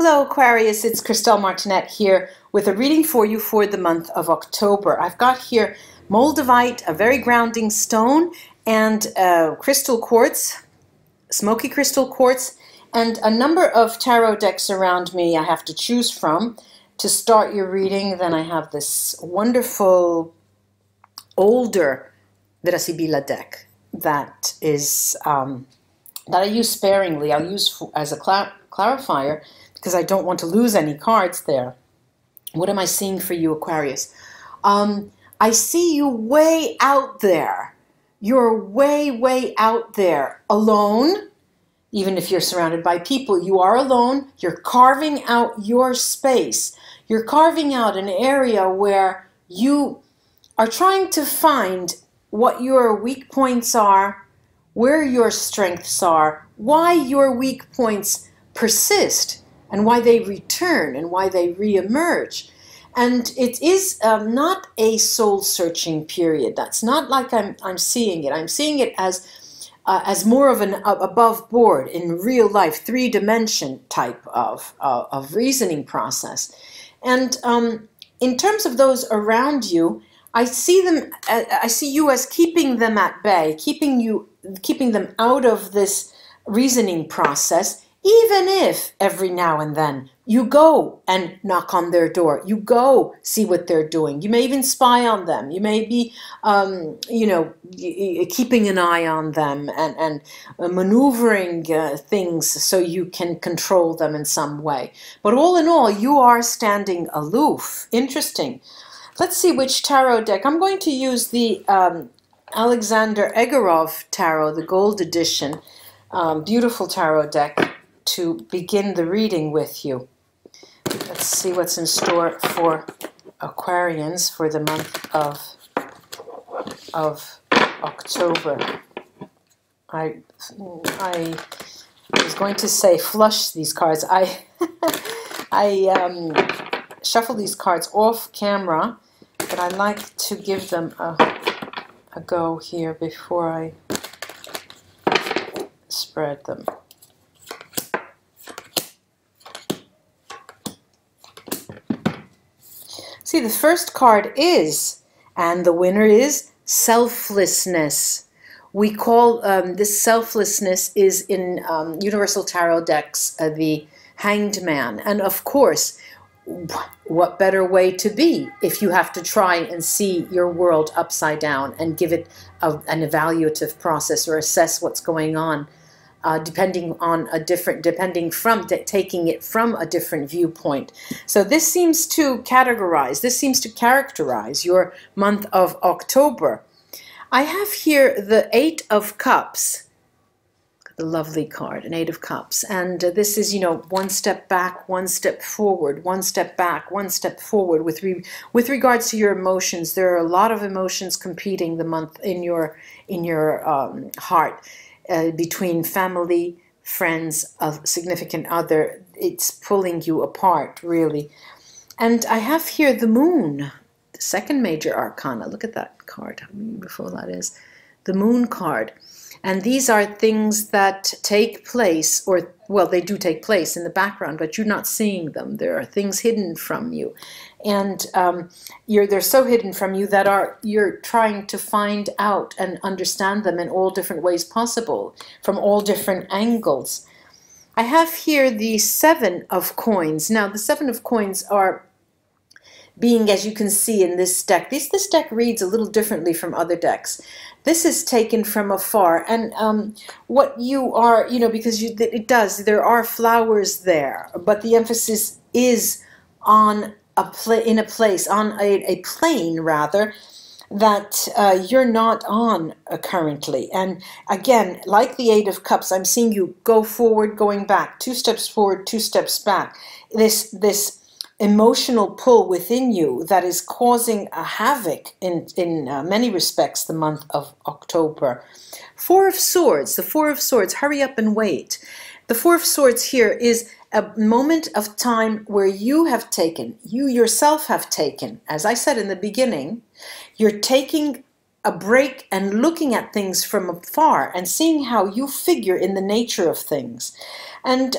Hello Aquarius, it's Christelle Martinette here with a reading for you for the month of October. I've got here moldavite, a very grounding stone, and crystal quartz, smoky crystal quartz, and a number of tarot decks around me I have to choose from to start your reading. Then I have this wonderful older VERA SIBILLA deck that is that I use sparingly. I'll use as a clarifier because I don't want to lose any cards there. What am I seeing for you, Aquarius? I see you way out there. You're way, way out there, alone. Even if you're surrounded by people, you are alone. You're carving out your space. You're carving out an area where you are trying to find what your weak points are, where your strengths are, why your weak points persist, and why they return, and why they re-emerge. And it is not a soul-searching period. That's not like I'm seeing it. I'm seeing it as more of an above board, in real life, three-dimension type of reasoning process. And in terms of those around you, I see them. I see you as keeping them at bay, keeping them out of this reasoning process. Even if every now and then you go and knock on their door, you go see what they're doing. You may even spy on them. You may be, you know, keeping an eye on them and maneuvering things so you can control them in some way. But all in all, you are standing aloof. Interesting. Let's see which tarot deck. I'm going to use the Alexander Egorov tarot, the gold edition. Beautiful tarot deck to begin the reading with you. Let's see what's in store for Aquarians for the month of October. I was going to say flush these cards. I shuffle these cards off camera, but I like to give them a go here before I spread them. See, the first card is, and the winner is, selflessness. We call this selflessness is in Universal Tarot decks the Hanged Man. And of course, what better way to be if you have to try and see your world upside down and give it an evaluative process or assess what's going on, depending from taking it from a different viewpoint. So this seems to characterize your month of October. I have here the Eight of Cups. The lovely card, an Eight of Cups, and this is, you know, one step back, one step forward, one step back, one step forward. With regards to your emotions, there are a lot of emotions competing the month in your heart, between family, friends, a significant other. It's pulling you apart, really. And I have here the Moon, the second major arcana. Look at that card. How beautiful that is. The Moon card. And these are things that take place, or, well, they do take place in the background, but you're not seeing them. There are things hidden from you. And they're so hidden from you that you're trying to find out and understand them in all different ways possible, from all different angles. I have here the Seven of Coins. Now, the Seven of Coins are being, as you can see in this deck, this deck reads a little differently from other decks. This is taken from afar, and what you are, you know, because it does, there are flowers there, but the emphasis is on a plane rather, that you're not on currently. And again, like the Eight of Cups, I'm seeing you go forward, going back, 2 steps forward, 2 steps back. This emotional pull within you that is causing a havoc in many respects the month of October. Four of Swords, the Four of Swords, hurry up and wait. The Four of Swords here is a moment of time where you yourself have taken, as I said in the beginning, you're taking a break and looking at things from afar and seeing how you figure in the nature of things. And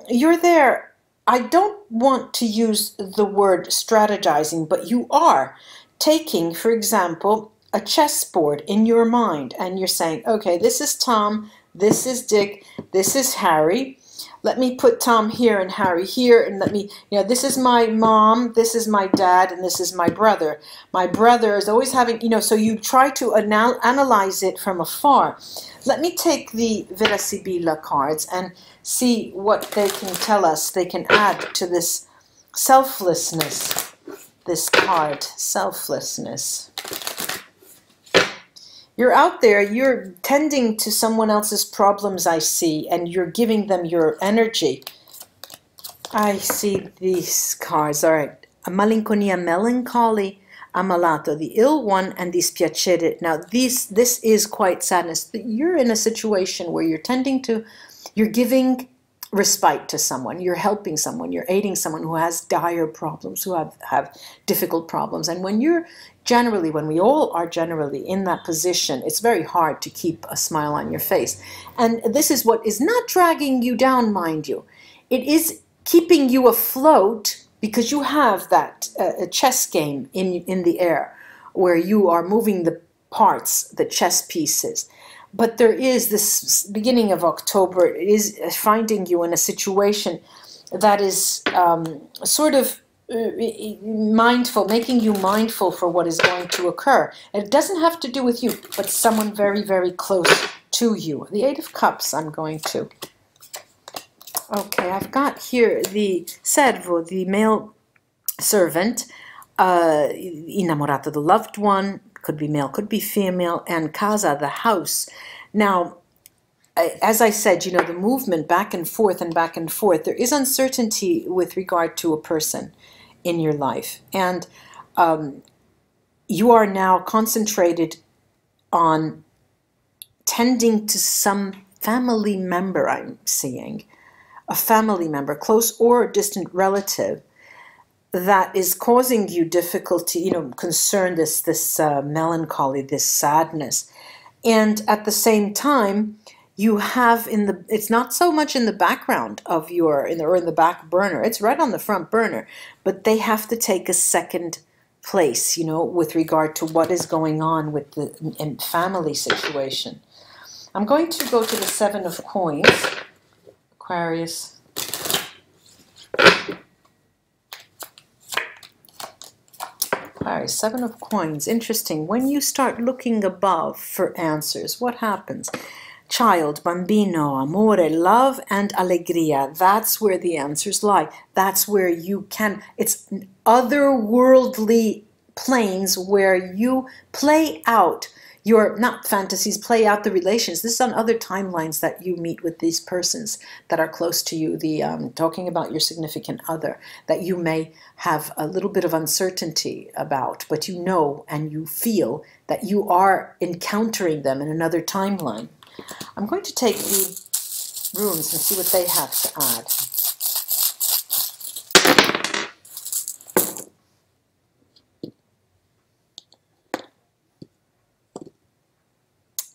you're there I don't want to use the word strategizing, but you are taking, for example, a chessboard in your mind, and you're saying, okay, this is Tom, this is Dick, this is Harry. Let me put Tom here and Harry here, and let me, this is my mom, this is my dad, and this is my brother. My brother is always having, so you try to analyze it from afar. Let me take the VERA SIBILLA cards and see what they can tell us. They can add to this selflessness, this card, selflessness. You're out there, you're tending to someone else's problems, I see, and you're giving them your energy. I see these cards. All right. A malinconia, melancholy, ammalato, the ill one, and dispiacere. Now, this is quite sadness. You're in a situation where you're giving respite to someone, you're helping someone, you're aiding someone who has dire problems, who have difficult problems. And when we all are generally in that position, it's very hard to keep a smile on your face. And this is what is not dragging you down, mind you. It is keeping you afloat, because you have that chess game in the air where you are moving the parts, the chess pieces. But there is this beginning of October, it is finding you in a situation that is sort of mindful, making you mindful for what is going to occur. And it doesn't have to do with you, but someone very, very close to you. The Eight of Cups, I'm going to. Okay, I've got here the servo, the male servant, innamorato, the loved one, could be male, could be female, and casa, the house. Now, as I said, the movement back and forth and back and forth, there is uncertainty with regard to a person in your life. And you are now concentrated on tending to some family member, I'm seeing, a family member, close or distant relative, that is causing you difficulty, concern, this melancholy, this sadness. And at the same time, you have it's not so much in the background of or in the back burner, it's right on the front burner, but they have to take a second place, with regard to what is going on with the family situation. I'm going to go to the Seven of Coins, Aquarius. Seven of Coins, interesting. When you start looking above for answers, what happens? Child, bambino, amore, love, and allegria. That's where the answers lie. That's where you can, it's otherworldly planes where you play out your, not fantasies, play out the relations. This is on other timelines that you meet with these persons that are close to you, talking about your significant other, that you may have a little bit of uncertainty about, but you know and you feel that you are encountering them in another timeline. I'm going to take the runes and see what they have to add.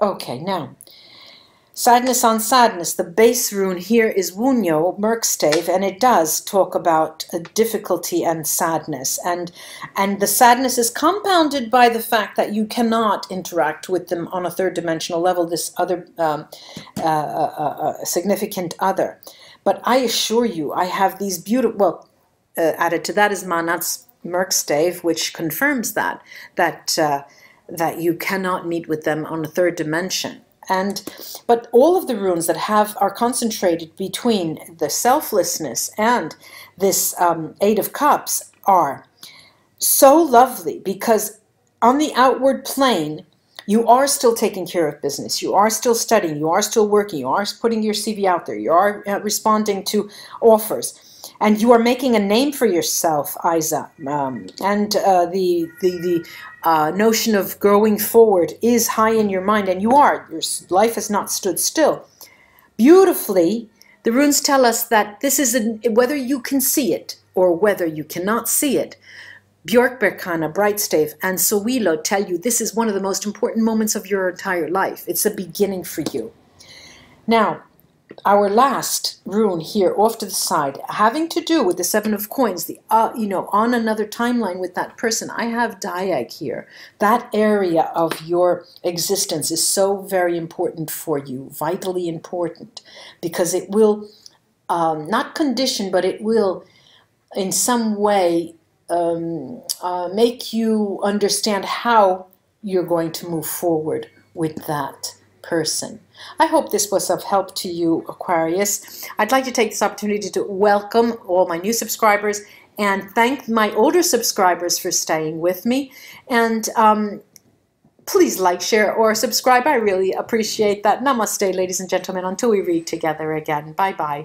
Okay, now, sadness on sadness. The base rune here is Wunyo, Merkstave, and it does talk about difficulty and sadness. And the sadness is compounded by the fact that you cannot interact with them on a third-dimensional level, this other significant other. But I assure you, I have these beautiful, well, added to that is Manat's Merkstave, which confirms that you cannot meet with them on a third dimension. But all of the runes that are concentrated between the selflessness and this Eight of Cups are so lovely, because on the outward plane, you are still taking care of business, you are still studying, you are still working, you are putting your CV out there, you are responding to offers, and you are making a name for yourself, Isa. The notion of growing forward is high in your mind, and your life has not stood still. Beautifully, the runes tell us that this is, whether you can see it or whether you cannot see it, Björkberkana, Brightstave, and Sowilo tell you this is one of the most important moments of your entire life. It's a beginning for you. Now, our last rune here off to the side, having to do with the Seven of Coins, the you know, on another timeline with that person, I have Diag here. That area of your existence is so very important for you, vitally important, because it will not condition, but it will in some way make you understand how you're going to move forward with that person. I hope this was of help to you, Aquarius. I'd like to take this opportunity to welcome all my new subscribers and thank my older subscribers for staying with me. And please like, share, or subscribe. I really appreciate that. Namaste, ladies and gentlemen, until we read together again. Bye-bye.